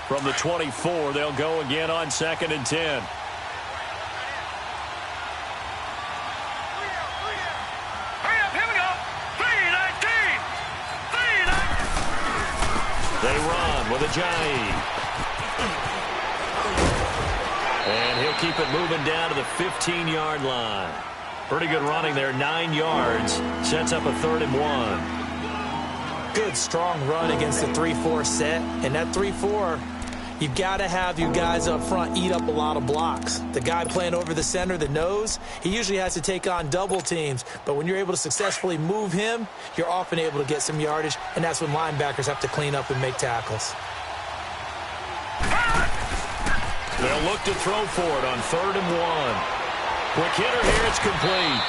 From the 24, they'll go again on 2nd and 10. They run with Ajayi. And he'll keep it moving down to the 15-yard line. Pretty good running there, 9 yards. Sets up a 3rd and 1. Good, strong run against the 3-4 set. And that 3-4, you've got to have your guys up front eat up a lot of blocks. The guy playing over the center, the nose, he usually has to take on double teams. But when you're able to successfully move him, you're often able to get some yardage, and that's when linebackers have to clean up and make tackles. They'll look to throw for it on 3rd and 1. Quick hitter here, it's complete.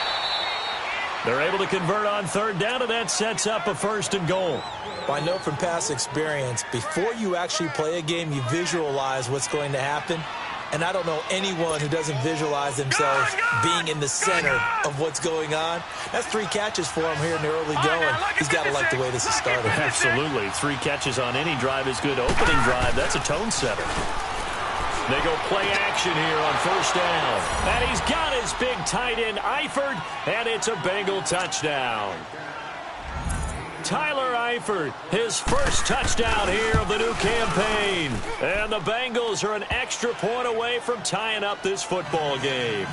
They're able to convert on 3rd down, and that sets up a 1st and goal. I know from past experience, before you actually play a game, you visualize what's going to happen. And I don't know anyone who doesn't visualize themselves being in the center of what's going on. That's 3 catches for him here in the early going. He's got to like the way this is started. Absolutely. 3 catches on any drive is good. Opening drive, that's a tone setter. They go play action here on 1st down. And he's got his big tight end, Eifert, and it's a Bengal touchdown. Tyler Eifert, his first touchdown here of the new campaign. And the Bengals are an extra point away from tying up this football game.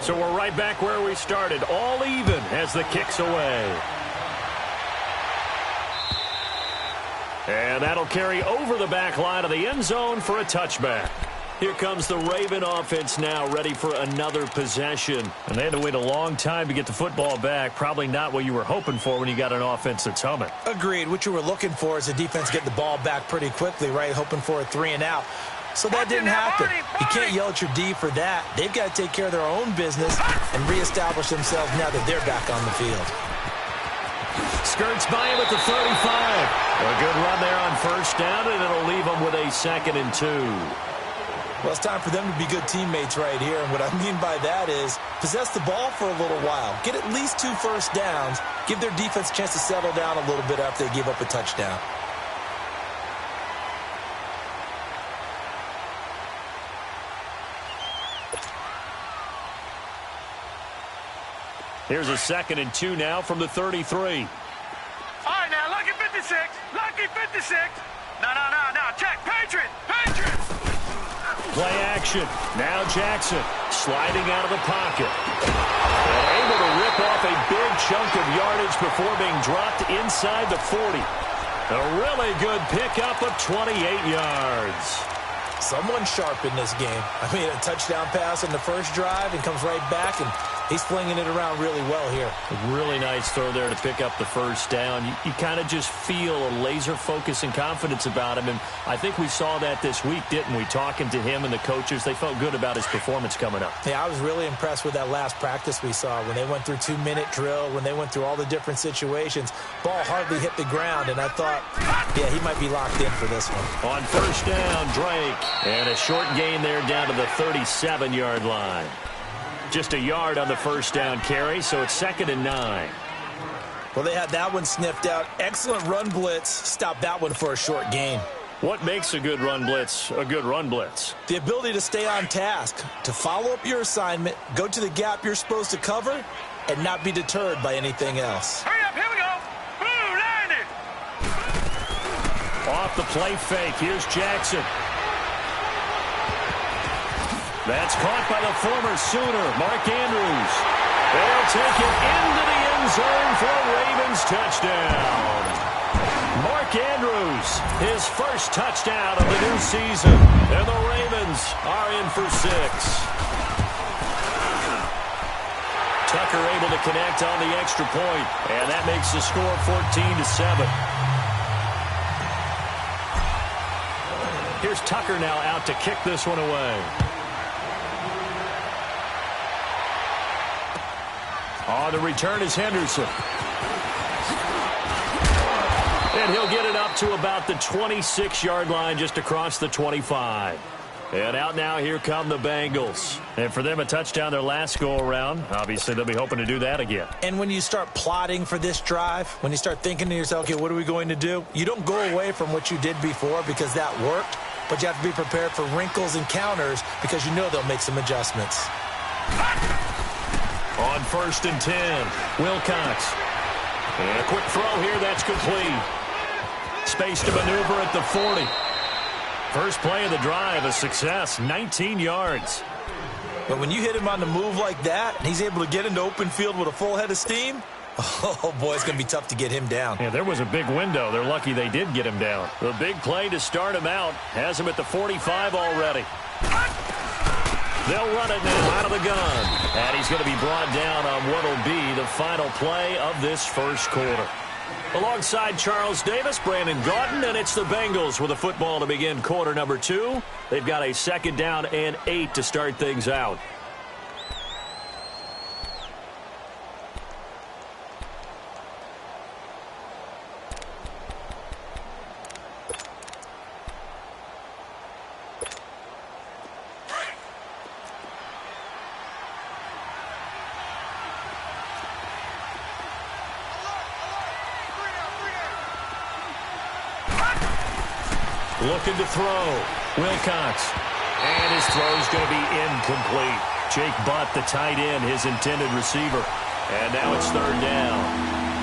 So we're right back where we started, all even as the kick's away. And that'll carry over the back line of the end zone for a touchback. Here comes the Raven offense now, ready for another possession. And they had to wait a long time to get the football back. Probably not what you were hoping for when you got an offense that's humming. Agreed. What you were looking for is the defense get the ball back pretty quickly, right? Hoping for a 3-and-out. So that didn't happen. You can't yell at your D for that. They've got to take care of their own business and reestablish themselves now that they're back on the field. Skirts by him at the 35. A good run there on 1st down, and it'll leave them with a 2nd and 2. Well, it's time for them to be good teammates right here. And what I mean by that is possess the ball for a little while. Get at least 2 first downs. Give their defense a chance to settle down a little bit after they give up a touchdown. Here's a 2nd and 2 now from the 33. All right, now, lucky 56. Lucky 56. No. Check. Patriot. Play action. Now Jackson sliding out of the pocket. And able to rip off a big chunk of yardage before being dropped inside the 40. A really good pickup of 28 yards. Someone sharp in this game. I mean, a touchdown pass on the first drive and comes right back, and he's flinging it around really well here. A really nice throw there to pick up the first down. You kind of just feel a laser focus and confidence about him, and I think we saw that this week, didn't we? Talking to him and the coaches, they felt good about his performance coming up. Yeah, I was really impressed with that last practice we saw when they went through 2-minute drill, when they went through all the different situations. Ball hardly hit the ground, and I thought, yeah, he might be locked in for this one. On 1st down, Drake. And a short gain there down to the 37-yard line. Just a yard on the 1st down carry, so it's 2nd and 9. Well, they had that one sniffed out. Excellent run blitz. Stopped that one for a short gain. What makes a good run blitz a good run blitz? The ability to stay on task, to follow up your assignment, go to the gap you're supposed to cover, and not be deterred by anything else. Hurry up, here we go. Blue, landed. Off the play fake, here's Jackson. That's caught by the former Sooner, Mark Andrews. They'll take it into the end zone for a Ravens touchdown. Mark Andrews, his first touchdown of the new season. And the Ravens are in for 6. Tucker able to connect on the extra point, and that makes the score 14-7. Here's Tucker now out to kick this one away. On the return is Henderson. And he'll get it up to about the 26-yard line, just across the 25. And out now, here come the Bengals. And for them, a touchdown their last go-around. Obviously, they'll be hoping to do that again. And when you start plotting for this drive, when you start thinking to yourself, okay, what are we going to do? You don't go away from what you did before because that worked, but you have to be prepared for wrinkles and counters because you know they'll make some adjustments. On 1st and 10, Wilcox. And a quick throw here, that's complete. Space to maneuver at the 40. First play of the drive, a success, 19 yards. But when you hit him on the move like that, and he's able to get into open field with a full head of steam, oh, boy, it's going to be tough to get him down. Yeah, there was a big window. They're lucky they did get him down. The big play to start him out has him at the 45 already. They'll run it now out of the gun. And he's going to be brought down on what will be the final play of this first quarter. Alongside Charles Davis, Brandon Gaudin, and it's the Bengals with a football to begin quarter number 2. They've got a 2nd down and 8 to start things out. Looking to throw. Wilcox. And his throw's going to be incomplete. Jake Butt, the tight end, his intended receiver. And now it's 3rd down.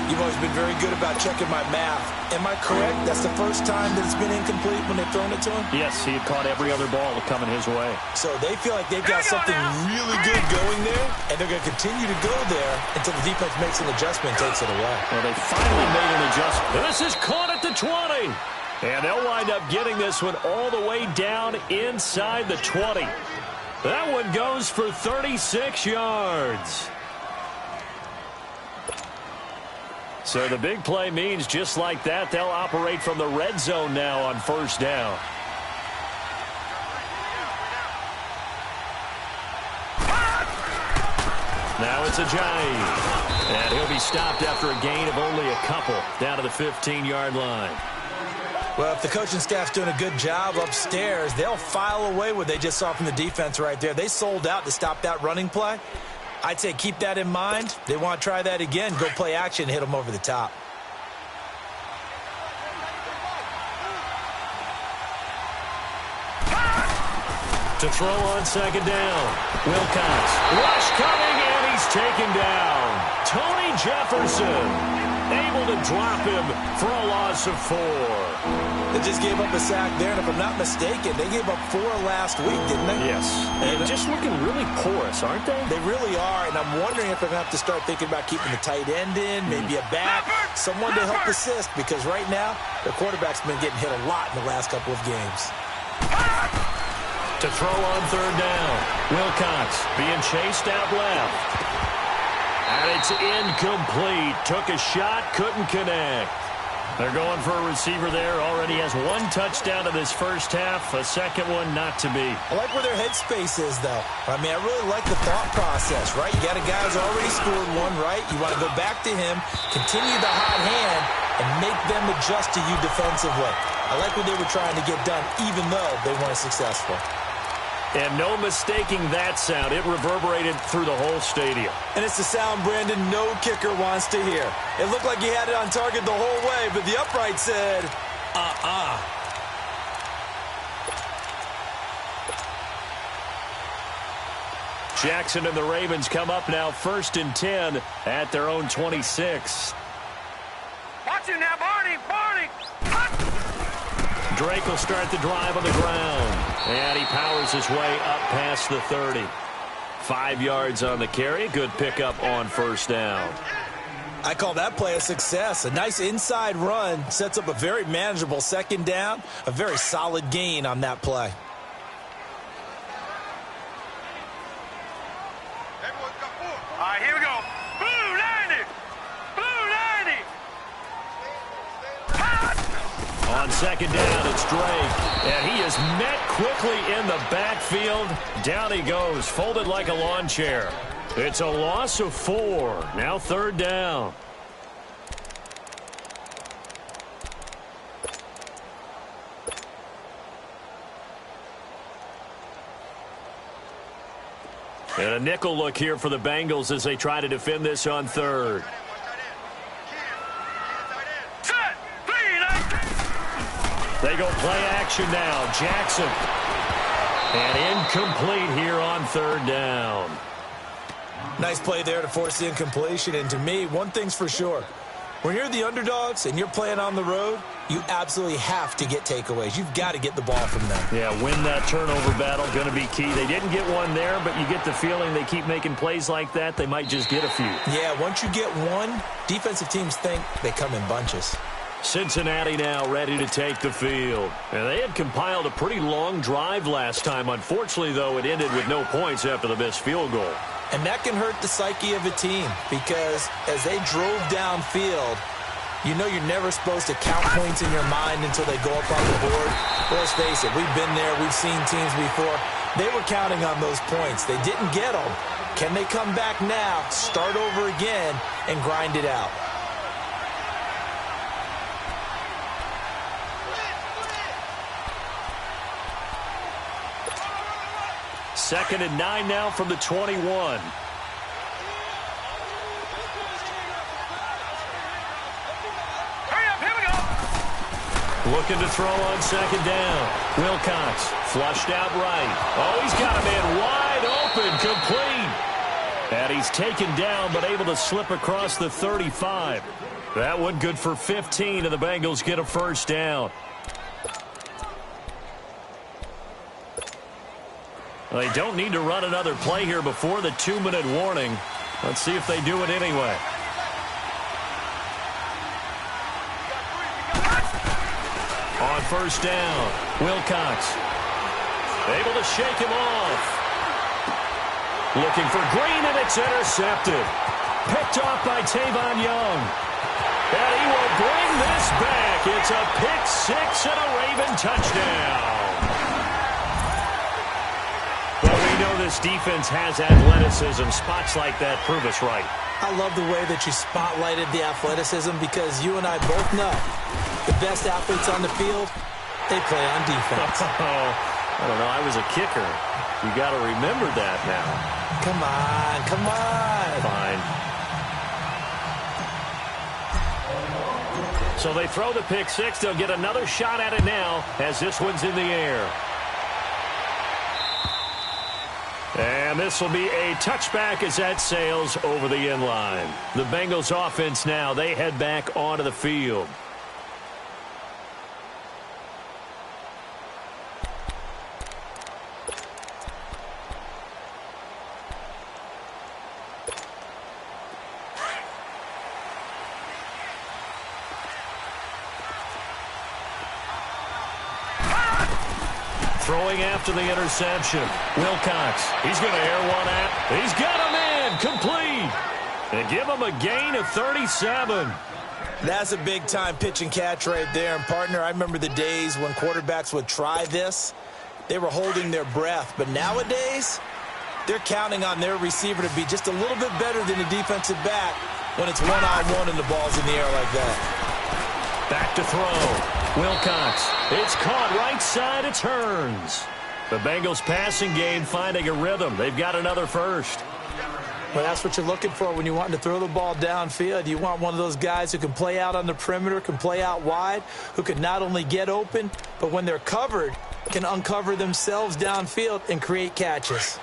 You've always been very good about checking my math. Am I correct? That's the first time that it's been incomplete when they've thrown it to him? Yes, he had caught every other ball coming his way. So they feel like they've got something really good going there, and they're going to continue to go there until the defense makes an adjustment and takes it away. Well, they finally made an adjustment. This is caught at the 20. And they'll wind up getting this one all the way down inside the 20. That one goes for 36 yards. So the big play means just like that, they'll operate from the red zone now on 1st down. Now it's Ajayi. And he'll be stopped after a gain of only a couple down to the 15-yard line. Well, if the coaching staff's doing a good job upstairs, they'll file away what they just saw from the defense right there. They sold out to stop that running play. I'd say keep that in mind. They want to try that again. Go play action and hit them over the top. To throw on 2nd down. Wilcox. Rush coming, and he's taken down. Tony Jefferson able to drop him for a loss of 4. They just gave up a sack there, and if I'm not mistaken, they gave up 4 last week, didn't they? Yes. And just looking really porous, aren't they? They really are, and I'm wondering if they're going to have to start thinking about keeping the tight end in, maybe a back, someone to help assist, because right now, their quarterback's been getting hit a lot in the last couple of games. To throw on 3rd down. Wilcox being chased out left. And it's incomplete. Took a shot, couldn't connect. They're going for a receiver there. Already has 1 touchdown in this first half. A second one not to be. I like where their headspace is, though. I mean, I really like the thought process, right? You got a guy who's already scored 1, right? You want to go back to him, continue the hot hand, and make them adjust to you defensively. I like what they were trying to get done, even though they weren't successful. And no mistaking that sound. It reverberated through the whole stadium. And it's the sound Brandon no kicker wants to hear. It looked like he had it on target the whole way, but the upright said, Jackson and the Ravens come up now 1st and 10 at their own 26. Watch it now, Barney! Drake will start the drive on the ground. And he powers his way up past the 30. 5 yards on the carry. Good pickup on 1st down. I call that play a success. A nice inside run sets up a very manageable 2nd down. A very solid gain on that play. All right, here we go. Blue 90! Blue 90! On 2nd down, it's Drake. And he is met quickly in the backfield. Down he goes, folded like a lawn chair. It's a loss of 4. Now 3rd down. And a nickel look here for the Bengals as they try to defend this on third. Set. They go play action now. Jackson. And incomplete here on third down. Nice play there to force the incompletion. And to me, one thing's for sure. When you're the underdogs and you're playing on the road, you absolutely have to get takeaways. You've got to get the ball from them. Yeah, win that turnover battle, going to be key. They didn't get one there, but you get the feeling they keep making plays like that, they might just get a few. Yeah, once you get one, defensive teams think they come in bunches. Cincinnati now ready to take the field. And they had compiled a pretty long drive last time. Unfortunately, though, it ended with no points after the missed field goal. And that can hurt the psyche of a team because as they drove downfield, you know you're never supposed to count points in your mind until they go up on the board. Well, let's face it, we've been there. We've seen teams before. They were counting on those points. They didn't get them. Can they come back now, start over again, and grind it out? Second and 9 now from the 21. Hurry up, here we go. Looking to throw on second down. Wilcox flushed out right. Oh, he's got a man wide open, complete. And he's taken down but able to slip across the 35. That one good for 15, and the Bengals get a first down. Well, they don't need to run another play here before the 2-minute warning. Let's see if they do it anyway. On first down, Wilcox able to shake him off. Looking for Green, and it's intercepted. Picked off by Tavon Young. And he will bring this back. It's a pick six and a Raven touchdown. Well, we know this defense has athleticism. Spots like that prove us right. I love the way that you spotlighted the athleticism because you and I both know the best athletes on the field, they play on defense. I don't know. I was a kicker. You got to remember that now. Come on, come on. Fine. So they throw the pick six. They'll get another shot at it now as this one's in the air. And this will be a touchback as that sails over the end line. The Bengals offense now, they head back onto the field. Throwing after the interception. Wilcox. He's going to air one at. He's got a man. Complete. And give him a gain of 37. That's a big-time pitch and catch right there. And, partner, I remember the days when quarterbacks would try this. They were holding their breath. But nowadays, they're counting on their receiver to be just a little bit better than the defensive back when it's one-on-one and the ball's in the air like that. Back to throw. Wilcox. It's caught right side. It turns. The Bengals passing game finding a rhythm. They've got another first. Well, that's what you're looking for when you want to throw the ball downfield. You want one of those guys who can play out on the perimeter, can play out wide, who can not only get open, but when they're covered, can uncover themselves downfield and create catches.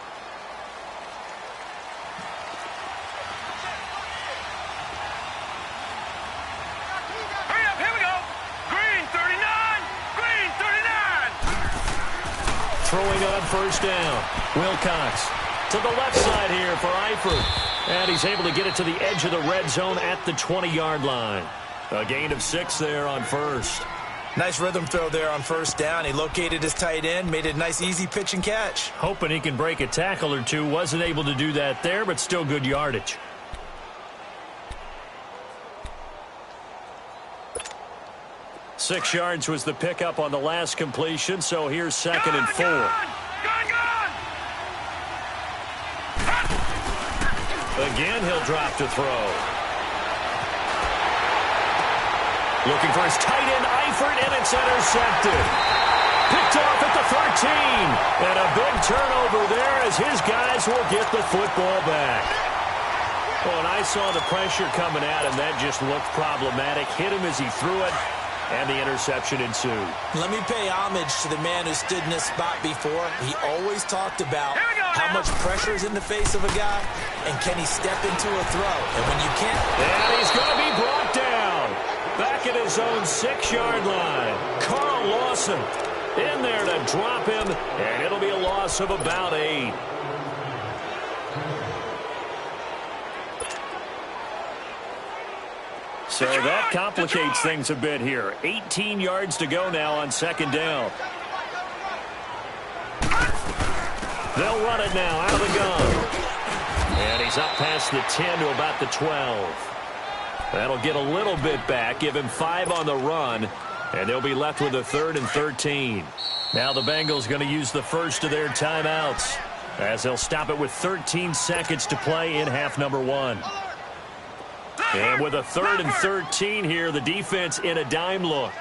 Throwing on first down. Wilcox to the left side here for Eifert. And he's able to get it to the edge of the red zone at the 20-yard line. A gain of 6 there on first. Nice rhythm throw there on first down. He located his tight end, made it a nice, easy pitch and catch. Hoping he can break a tackle or two. Wasn't able to do that there, but still good yardage. Six yards was the pickup on the last completion, so here's second and 4. Again, he'll drop to throw. Looking for his tight end, Eifert, and it's intercepted. Picked off at the 13. And a big turnover there as his guys will get the football back. Well, and I saw the pressure coming at him. That just looked problematic. Hit him as he threw it, and the interception ensued. Let me pay homage to the man who stood in this spot before. He always talked about how much pressure is in the face of a guy, and can he step into a throw. And when you can't... And he's going to be brought down. Back at his own 6-yard line. Carl Lawson in there to drop him, and it'll be a loss of about 8. So that complicates things a bit here. 18 yards to go now on second down. They'll run it now out of the gun. And he's up past the 10 to about the 12. That'll get a little bit back, give him 5 on the run, and they'll be left with a 3rd and 13. Now the Bengals going to use the first of their timeouts as they'll stop it with 13 seconds to play in half number 1. And with a 3rd and 13 here, the defense in a dime look.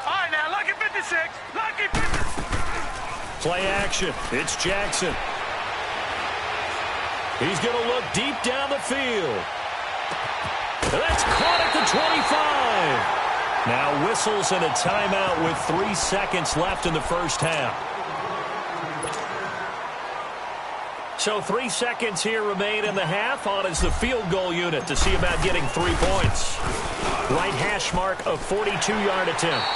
All right, now, lucky 56. Lucky 56. Play action. It's Jackson. He's going to look deep down the field. That's caught at the 25. Now whistles and a timeout with 3 seconds left in the first half. So 3 seconds here remain in the half. On is the field goal unit to see about getting 3 points. Right hash mark of 42-yard attempt.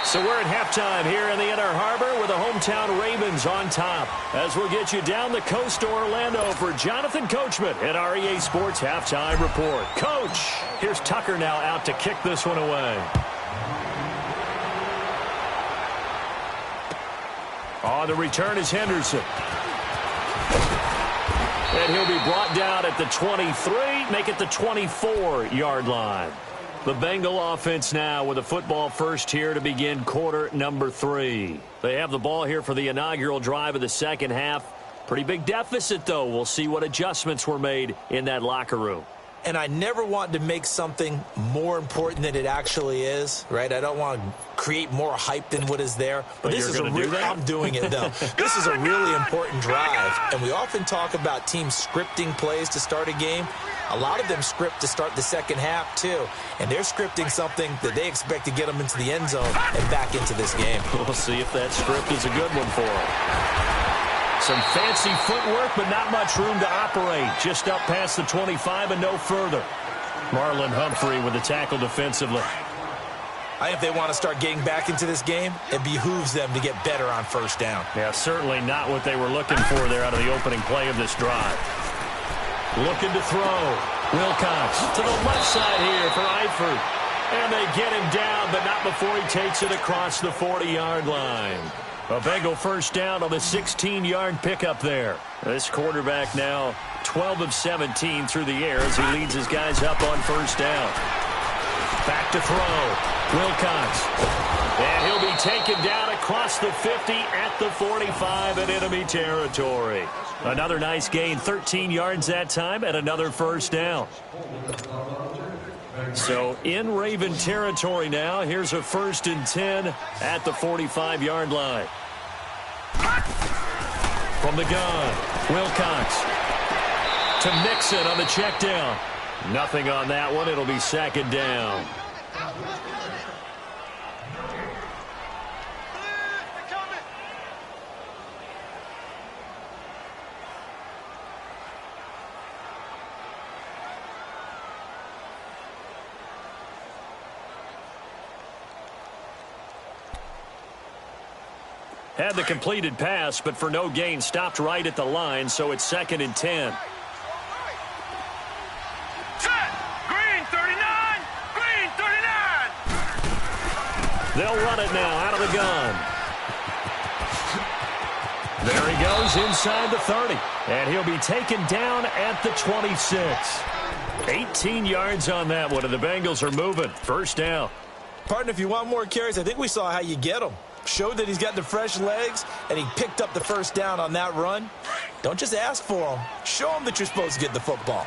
So we're at halftime here in the Inner Harbor with the hometown Ravens on top. As we'll get you down the coast to Orlando for Jonathan Coachman at our EA Sports Halftime Report. Coach, here's Tucker now out to kick this one away. On the return is Henderson. And he'll be brought down at the 23, make it the 24-yard line. The Bengal offense now with a football first here to begin quarter number 3. They have the ball here for the inaugural drive of the second half. Pretty big deficit, though. We'll see what adjustments were made in that locker room. And I never want to make something more important than it actually is, right? I don't want to create more hype than what is there. But this is a real, I'm doing it, though. This is a really important drive. And we often talk about teams scripting plays to start a game. A lot of them script to start the second half, too. And they're scripting something that they expect to get them into the end zone and back into this game. We'll see if that script is a good one for them. Some fancy footwork, but not much room to operate. Just up past the 25 and no further. Marlon Humphrey with the tackle defensively. I think if they want to start getting back into this game, it behooves them to get better on first down. Yeah, certainly not what they were looking for there out of the opening play of this drive. Looking to throw. Wilcox to the left side here for Eifert. And they get him down, but not before he takes it across the 40-yard line. A Bengal first down on the 16-yard pickup there. This quarterback now 12 of 17 through the air as he leads his guys up on first down. Back to throw. Wilcox. And he'll be taken down across the 50 at the 45 in enemy territory. Another nice gain, 13 yards that time, and another first down. So in Raven territory now, here's a 1st and 10 at the 45-yard line. From the gun, Wilcox to Nixon on the check down. Nothing on that one. It'll be second down. Had the completed pass, but for no gain, stopped right at the line, so it's 2nd and 10. Set! Green 39! Green 39! They'll run it now out of the gun. There he goes inside the 30. And he'll be taken down at the 26. 18 yards on that one, and the Bengals are moving. First down. Partner, if you want more carries, I think we saw how you get them. Showed that he's got the fresh legs, and he picked up the first down on that run. Don't just ask for them. Show them that you're supposed to get the football.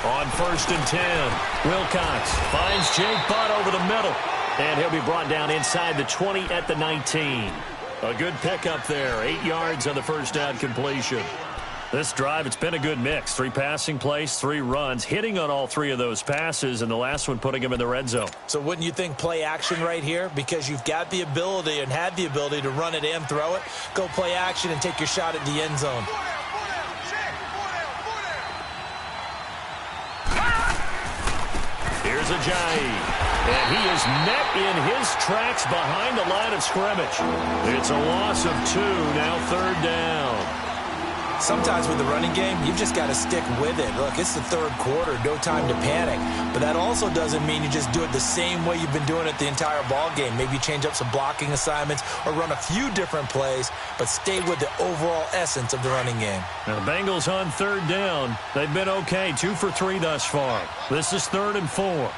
On 1st and 10, Wilcox finds Jake Butt over the middle. And he'll be brought down inside the 20 at the 19. A good pickup there. 8 yards on the first down completion. This drive, it's been a good mix. 3 passing plays, 3 runs, hitting on all 3 of those passes, and the last one putting him in the red zone. So wouldn't you think play action right here? Because you've got the ability and had the ability to run it and throw it. Go play action and take your shot at the end zone. Here's Ajayi, and he is met in his tracks behind the line of scrimmage. It's a loss of 2, now 3rd down. Sometimes with the running game, you've just got to stick with it. Look, it's the 3rd quarter, no time to panic. But that also doesn't mean you just do it the same way you've been doing it the entire ball game. Maybe change up some blocking assignments or run a few different plays, but stay with the overall essence of the running game. Now, the Bengals on 3rd down. They've been okay, 2 for 3 thus far. This is 3rd and 4.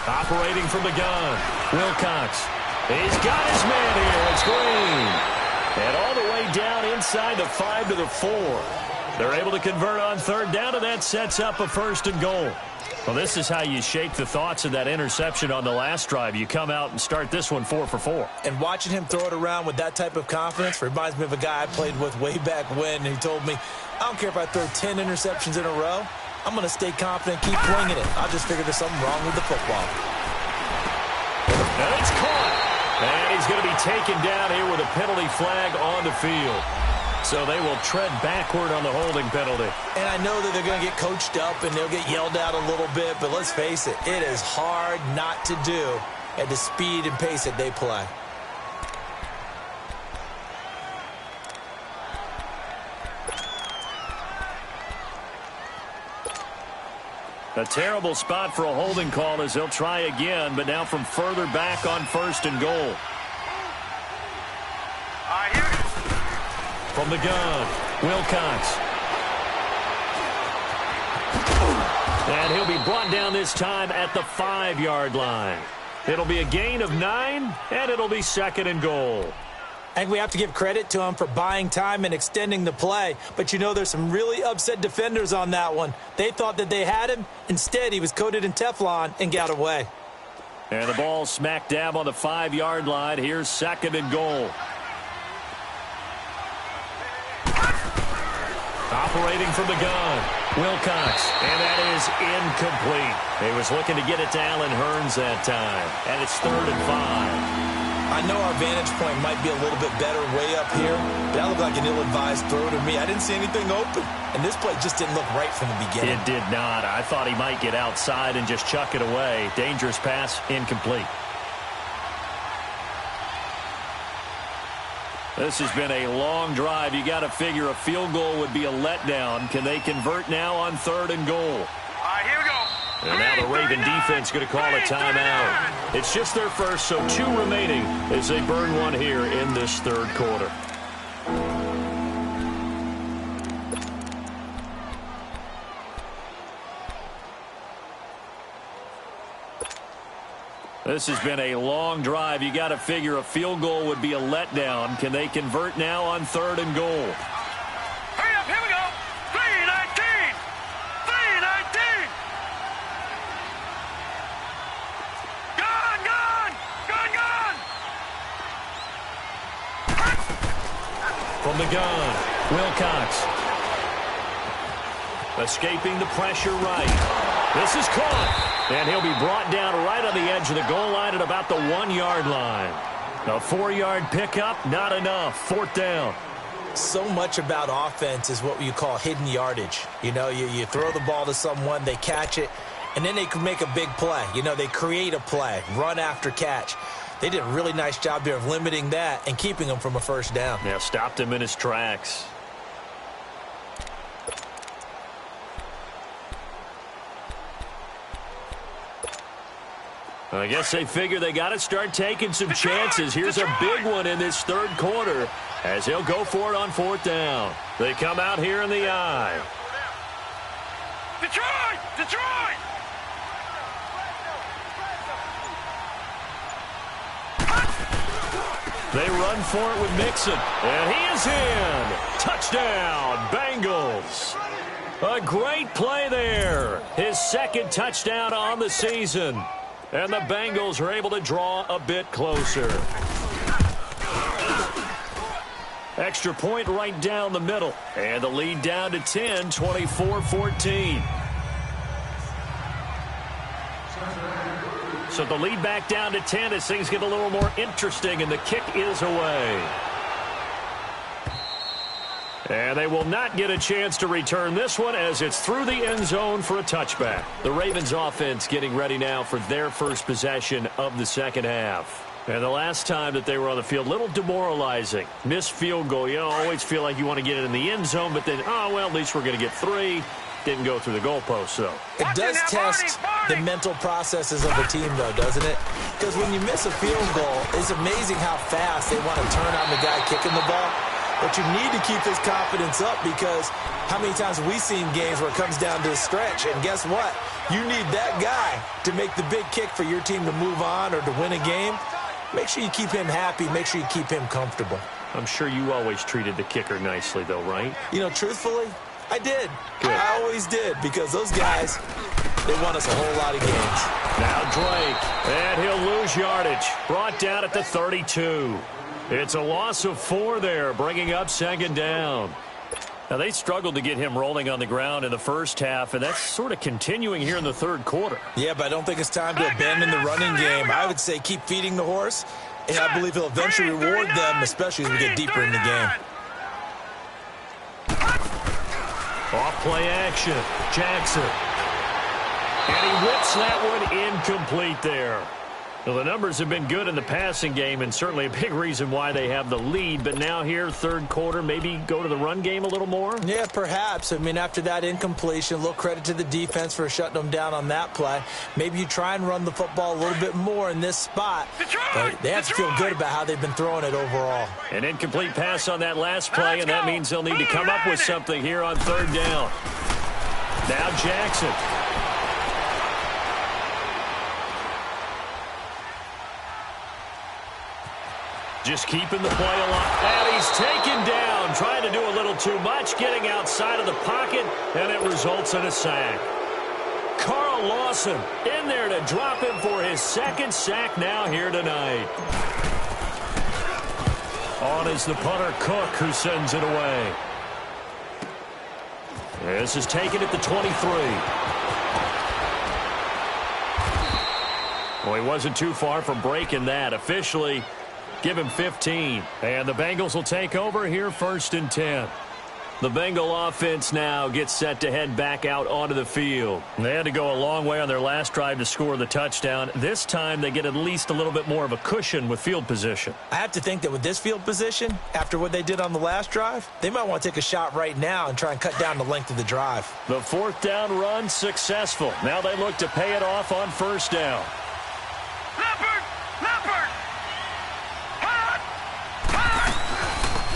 Operating from the gun, Wilcox. He's got his man here. It's Green. And all the way down inside the 5 to the 4. They're able to convert on 3rd down, and that sets up a 1st and goal. Well, this is how you shake the thoughts of that interception on the last drive. You come out and start this one 4 for 4. And watching him throw it around with that type of confidence reminds me of a guy I played with way back when who told me, I don't care if I throw 10 interceptions in a row. I'm going to stay confident, keep flinging it. I'll just figure there's something wrong with the football. And it's caught. And he's going to be taken down here with a penalty flag on the field. So they will tread backward on the holding penalty. And I know that they're going to get coached up and they'll get yelled at a little bit, but let's face it, it is hard not to do at the speed and pace that they play. A terrible spot for a holding call as they'll try again, but now from further back on 1st and goal. From the gun, Wilcox. And he'll be brought down this time at the 5-yard line. It'll be a gain of 9, and it'll be 2nd and goal. I think we have to give credit to him for buying time and extending the play. But, you know, there's some really upset defenders on that one. They thought that they had him. Instead, he was coated in Teflon and got away. And the ball smack dab on the 5-yard line. Here's 2nd and goal. Operating from the gun, Wilcox. And that is incomplete. He was looking to get it to Allen Hurns that time. And it's 3rd and 5. I know our vantage point might be a little bit better way up here, but that looked like an ill-advised throw to me. I didn't see anything open, and this play just didn't look right from the beginning. It did not. I thought he might get outside and just chuck it away. Dangerous pass, incomplete. This has been a long drive. You got to figure a field goal would be a letdown. Can they convert now on 3rd and goal? All right, here we go. And now the Raven defense going to call a timeout. It's just their first, so 2 remaining as they burn one here in this 3rd quarter. This has been a long drive. You got to figure a field goal would be a letdown. Can they convert now on 3rd and goal? Hurry up, here we go. 3:19. 3:19. Gone, gone, gone, gone. From the gun, Wilcox. Escaping the pressure right. This is caught. And he'll be brought down right on the edge of the goal line at about the 1-yard line. A 4-yard pickup, not enough. 4th down. So much about offense is what you call hidden yardage. You know, you throw the ball to someone, they catch it, and then they can make a big play. You know, they create a play, run after catch. They did a really nice job here of limiting that and keeping him from a 1st down. Yeah, stopped him in his tracks. I guess they figure they got to start taking some chances. Here's a big one in this 3rd quarter as he'll go for it on 4th down. They come out here in the I. Detroit! Detroit! They run for it with Mixon. And he is in. Touchdown, Bengals. A great play there. His second touchdown on the season. And the Bengals are able to draw a bit closer. Extra point right down the middle. And the lead down to 10, 24-14. So the lead back down to 10 as things get a little more interesting, and the kick is away. And they will not get a chance to return this one as it's through the end zone for a touchback. The Ravens offense getting ready now for their first possession of the second half. And the last time that they were on the field, a little demoralizing. Missed field goal. You always feel like you want to get it in the end zone, but then, oh, well, at least we're going to get 3. Didn't go through the goalpost, though. It does test the mental processes of a team, though, doesn't it? Because when you miss a field goal, it's amazing how fast they want to turn on the guy kicking the ball. But you need to keep his confidence up, because how many times have we seen games where it comes down to a stretch? And guess what? You need that guy to make the big kick for your team to move on or to win a game. Make sure you keep him happy. Make sure you keep him comfortable. I'm sure you always treated the kicker nicely, though, right? You know, truthfully, I did. Good. I always did, because those guys, they won us a whole lot of games. Now Drake, and he'll lose yardage. Brought down at the 32. It's a loss of 4 there, bringing up second down. Now, they struggled to get him rolling on the ground in the first half, and that's sort of continuing here in the third quarter. Yeah, but I don't think it's time to abandon the running game. I would say keep feeding the horse, and I believe he'll eventually reward them, especially as we get deeper in the game. Off play action, Jackson. And he whips that one incomplete there. Well, the numbers have been good in the passing game, and certainly a big reason why they have the lead. But now here, third quarter, maybe go to the run game a little more? Yeah, perhaps. I mean, after that incompletion, a little credit to the defense for shutting them down on that play. Maybe you try and run the football a little bit more in this spot. But they have to feel good about how they've been throwing it overall. An incomplete pass on that last play, and that means they'll need to come up with something here on third down. Now Jackson. Just keeping the play alive. And he's taken down, trying to do a little too much, getting outside of the pocket, and it results in a sack. Carl Lawson in there to drop him for his second sack now here tonight. On is the punter, Cook, who sends it away. This is taken at the 23. Well, he wasn't too far from breaking that. Officially, give him 15. And the Bengals will take over here, 1st and 10. The Bengal offense now gets set to head back out onto the field. They had to go a long way on their last drive to score the touchdown. This time they get at least a little bit more of a cushion with field position. I have to think that with this field position, after what they did on the last drive, they might want to take a shot right now and try and cut down the length of the drive. The 4th down run successful. Now they look to pay it off on 1st down.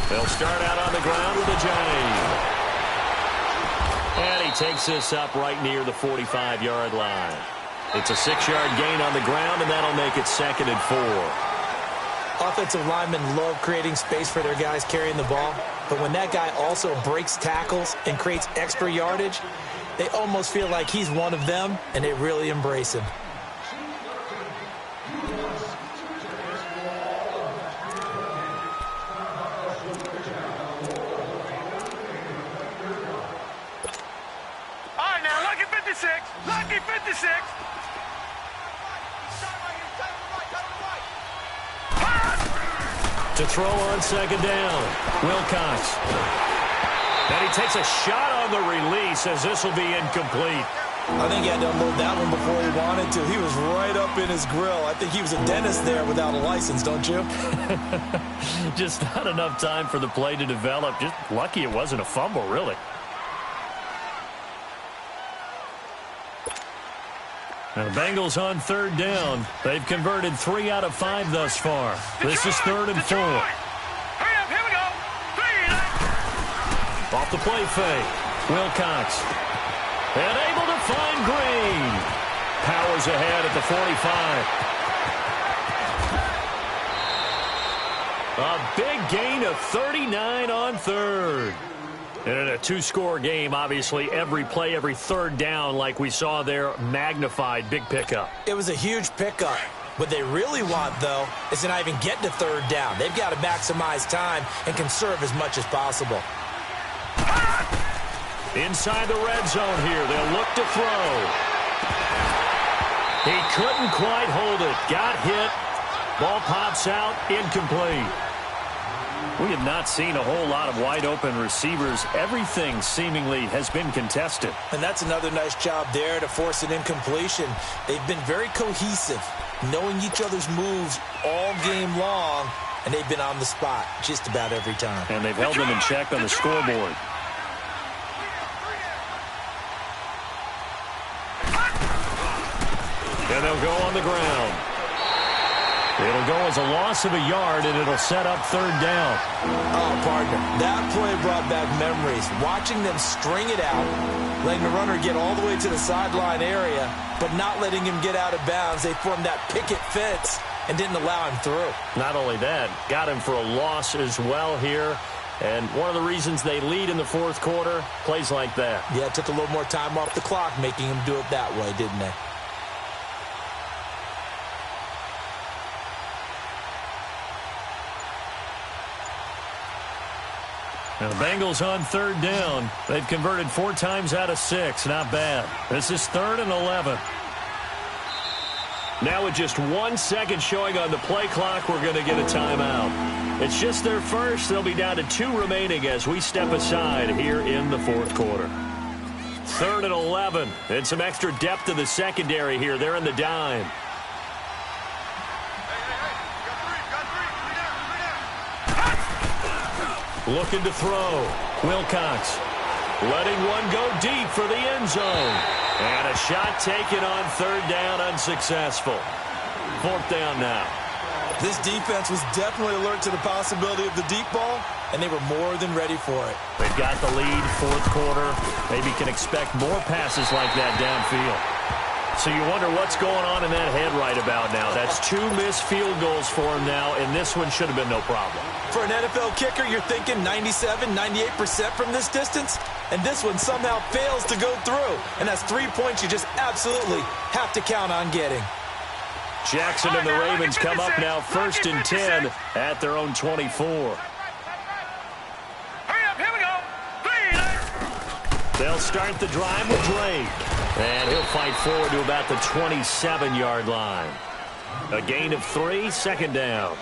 They'll start out on the ground with a jive. And he takes this up right near the 45-yard line. It's a 6-yard gain on the ground, and that'll make it 2nd and 4. Offensive linemen love creating space for their guys carrying the ball. But when that guy also breaks tackles and creates extra yardage, they almost feel like he's one of them, and they really embrace him. Lucky 56. To throw on 2nd down, Wilcox. And he takes a shot on the release as this will be incomplete. I think he had to unload that one before he wanted to. He was right up in his grill. I think he was a dentist there without a license, don't you? Just not enough time for the play to develop. Just lucky it wasn't a fumble, really. Now the Bengals on 3rd down. They've converted 3 out of 5 thus far. This is 3rd and 4. Hurry up, here we go. 3. Off the play fake. Wilcox. And able to find Green. Powers ahead at the 45. A big gain of 39 on 3rd. And in a two-score game, obviously, every play, every third down, like we saw there, magnified, big pickup. It was a huge pickup. What they really want, though, is to not even get to third down. They've got to maximize time and conserve as much as possible. Inside the red zone here, they'll look to throw. He couldn't quite hold it. Got hit. Ball pops out, incomplete. We have not seen a whole lot of wide-open receivers. Everything seemingly has been contested. And that's another nice job there to force an incompletion. They've been very cohesive, knowing each other's moves all game long, and they've been on the spot just about every time. And they've held them in check on the scoreboard. And they'll go on the ground. It'll go as a loss of a yard, and it'll set up third down. Oh, partner, that play brought back memories. Watching them string it out, letting the runner get all the way to the sideline area, but not letting him get out of bounds. They formed that picket fence and didn't allow him through. Not only that, got him for a loss as well here. And one of the reasons they lead in the fourth quarter, plays like that. Yeah, it took a little more time off the clock, making him do it that way, didn't they? Now the Bengals on third down. They've converted 4 times out of 6. Not bad. This is 3rd and 11. Now with just 1 second showing on the play clock, we're going to get a timeout. It's just their first. They'll be down to 2 remaining as we step aside here in the fourth quarter. 3rd and 11. And some extra depth to the secondary here. They're in the dime. Looking to throw. Wilcox letting one go deep for the end zone. And a shot taken on third down, unsuccessful. 4th down now. This defense was definitely alert to the possibility of the deep ball, and they were more than ready for it. They've got the lead, fourth quarter. Maybe can expect more passes like that downfield. So you wonder what's going on in that head right about now. That's 2 missed field goals for him now, and this one should have been no problem. For an NFL kicker, you're thinking 97, 98% from this distance, and this one somehow fails to go through. And that's 3 points you just absolutely have to count on getting. Jackson and the Ravens come up now 1st and 10 at their own 24. Hurry up, here we go. They'll start the drive with Drake. And he'll fight forward to about the 27-yard line. A gain of 3, 2nd down.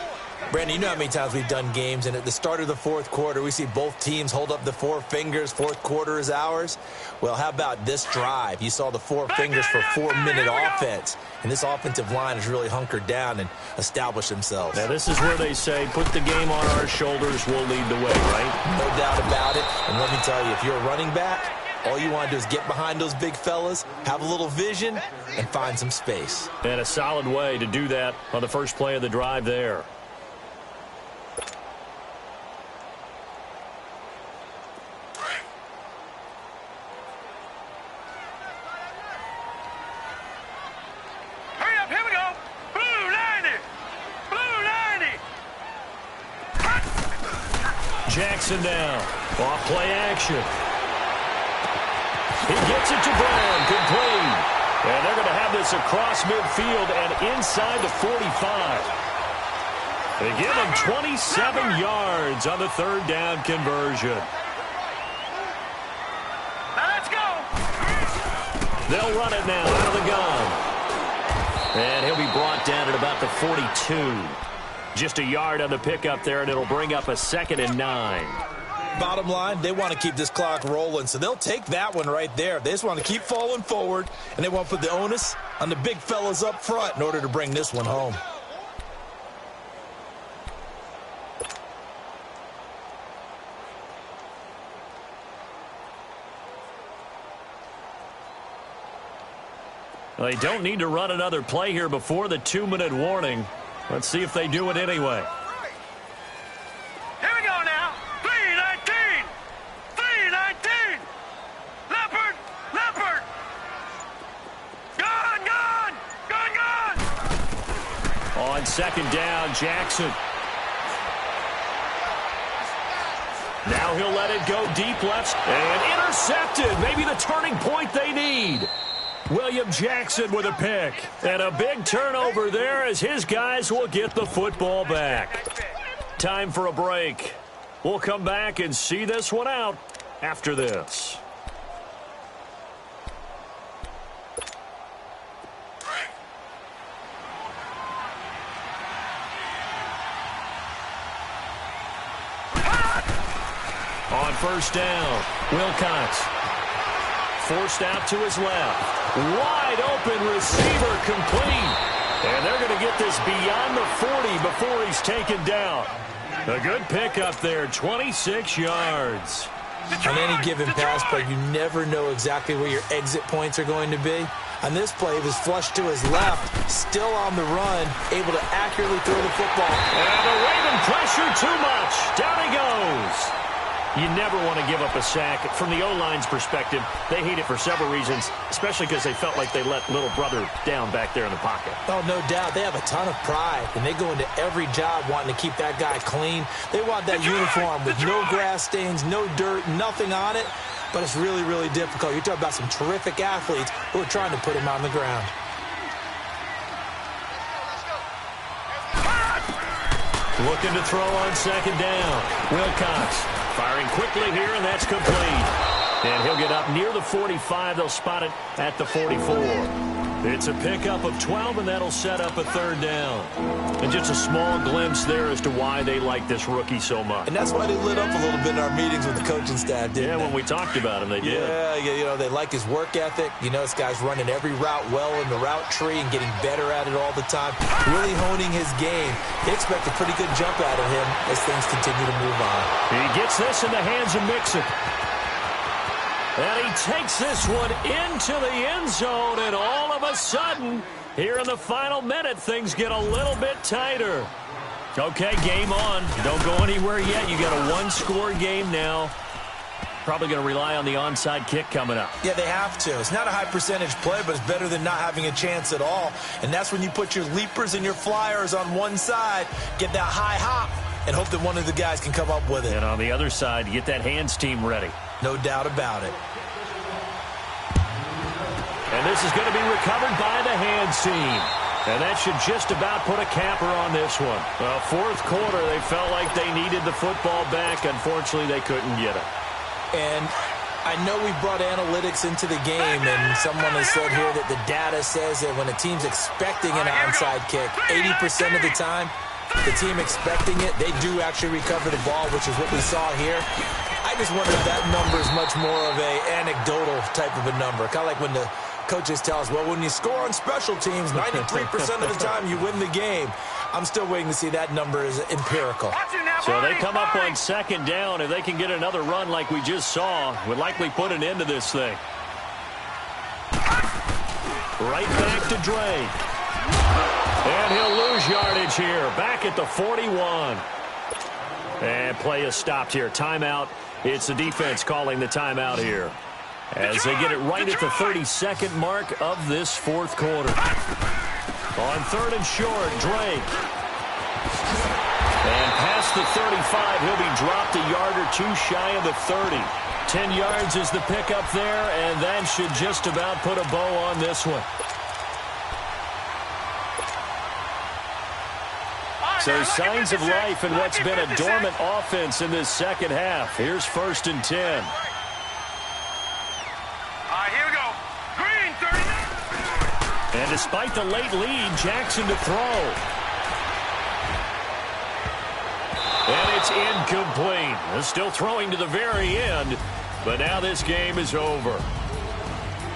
Brandon, you know how many times we've done games, and at the start of the fourth quarter, we see both teams hold up the 4 fingers, fourth quarter is ours. Well, how about this drive? You saw the 4 fingers for 4-minute offense, and this offensive line has really hunkered down and established themselves. Now, this is where they say, put the game on our shoulders, we'll lead the way, right? No doubt about it, and let me tell you, if you're a running back, all you want to do is get behind those big fellas, have a little vision, and find some space. And a solid way to do that on the first play of the drive there. Hurry up, here we go. Blue 90. Blue 90. Jackson down. Off play action. He gets it to Brown, complete. And they're going to have this across midfield and inside the 45. They give him 27 yards on the 3rd down conversion. Now let's go. They'll run it now out of the gun. And he'll be brought down at about the 42. Just a yard on the pickup there, and it'll bring up a 2nd and 9. Bottom line, they want to keep this clock rolling, so they'll take that one right there. They just want to keep falling forward, and they want to put the onus on the big fellas up front in order to bring this one home. Well, they don't need to run another play here before the 2-minute warning. Let's see if they do it anyway. Here we go now. 319. 319. Leopard. Leopard. Gone, gone. Gone, gone. On 2nd down, Jackson. Now he'll let it go deep left and intercepted. Maybe the turning point they need. William Jackson with a pick. And a big turnover there as his guys will get the football back. Time for a break. We'll come back and see this one out after this. On first down, Wilcox forced out to his left. Wide open receiver complete. And they're going to get this beyond the 40 before he's taken down. A good pickup there, 26 yards. On any given pass play, you never know exactly where your exit points are going to be. On this play, he was flushed to his left, still on the run, able to accurately throw the football. And the Raven pressure too much. Down he goes. You never want to give up a sack. From the O-line's perspective, they hate it for several reasons, especially because they felt like they let little brother down back there in the pocket. Oh, no doubt. They have a ton of pride, and they go into every job wanting to keep that guy clean. They want that uniform with no grass stains, no dirt, nothing on it, but it's really, really difficult. You're talking about some terrific athletes who are trying to put him on the ground. Looking to throw on second down. Wilcox firing quickly here, and that's complete. And he'll get up near the 45. They'll spot it at the 44. It's a pickup of 12, and that'll set up a third down. And just a small glimpse there as to why they like this rookie so much. And that's why they lit up a little bit in our meetings with the coaching staff, didn't they? When we talked about him, they did. Yeah, you know, they like his work ethic. You know, this guy's running every route well in the route tree and getting better at it all the time, really honing his game. They expect a pretty good jump out of him as things continue to move on. He gets this in the hands of Mixon. And he takes this one into the end zone, and all of a sudden, here in the final minute, things get a little bit tighter. Okay, game on. Don't go anywhere yet. You got a one-score game now. Probably going to rely on the onside kick coming up. Yeah, they have to. It's not a high-percentage play, but it's better than not having a chance at all. And that's when you put your leapers and your flyers on one side, get that high hop, and hope that one of the guys can come up with it. And on the other side, you get that hands team ready. No doubt about it. And this is going to be recovered by the hands team. And that should just about put a capper on this one. Well, fourth quarter, they felt like they needed the football back. Unfortunately, they couldn't get it. And I know we brought analytics into the game, and someone has said here that the data says that when a team's expecting an onside kick, 80% of the time, the team expecting it, they do actually recover the ball, which is what we saw here. I just wonder if that number is much more of a anecdotal type of a number. Kind of like when the coaches tell us, well, when you score on special teams, 93% of the time you win the game. I'm still waiting to see that number is empirical. So they come up on second down. If they can get another run like we just saw, would likely put an end to this thing. Right back to Drake. And he'll lose yardage here. Back at the 41. And play is stopped here. Timeout. It's the defense calling the timeout here, as they get it right at the 32nd mark of this fourth quarter. On third and short, Drake. And past the 35, he'll be dropped a yard or two shy of the 30. 10 yards is the pickup there, and that should just about put a bow on this one. So signs of life in what's been a dormant offense in this second half. Here's first and 10. All right, here we go. Green, 30. And despite the late lead, Jackson to throw. And it's incomplete. They're still throwing to the very end, but now this game is over.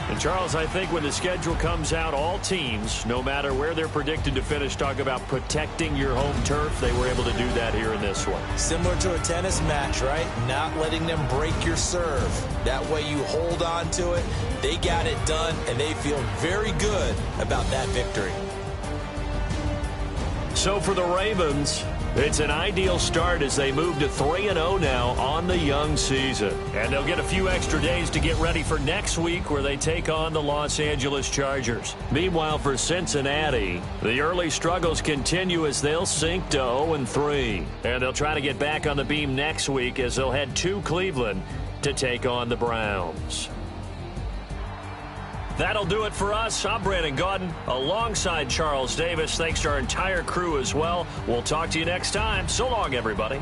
And, Charles, I think when the schedule comes out, all teams, no matter where they're predicted to finish, talk about protecting your home turf. They were able to do that here in this one. Similar to a tennis match, right? Not letting them break your serve. That way you hold on to it. They got it done, and they feel very good about that victory. So for the Ravens, It's an ideal start as they move to 3-0 now on the young season. And they'll get a few extra days to get ready for next week where they take on the Los Angeles Chargers. Meanwhile, for Cincinnati, the early struggles continue as they'll sink to 0-3. And they'll try to get back on the beam next week as they'll head to Cleveland to take on the Browns. That'll do it for us. I'm Brandon Gaudin alongside Charles Davis. Thanks to our entire crew as well. We'll talk to you next time. So long, everybody.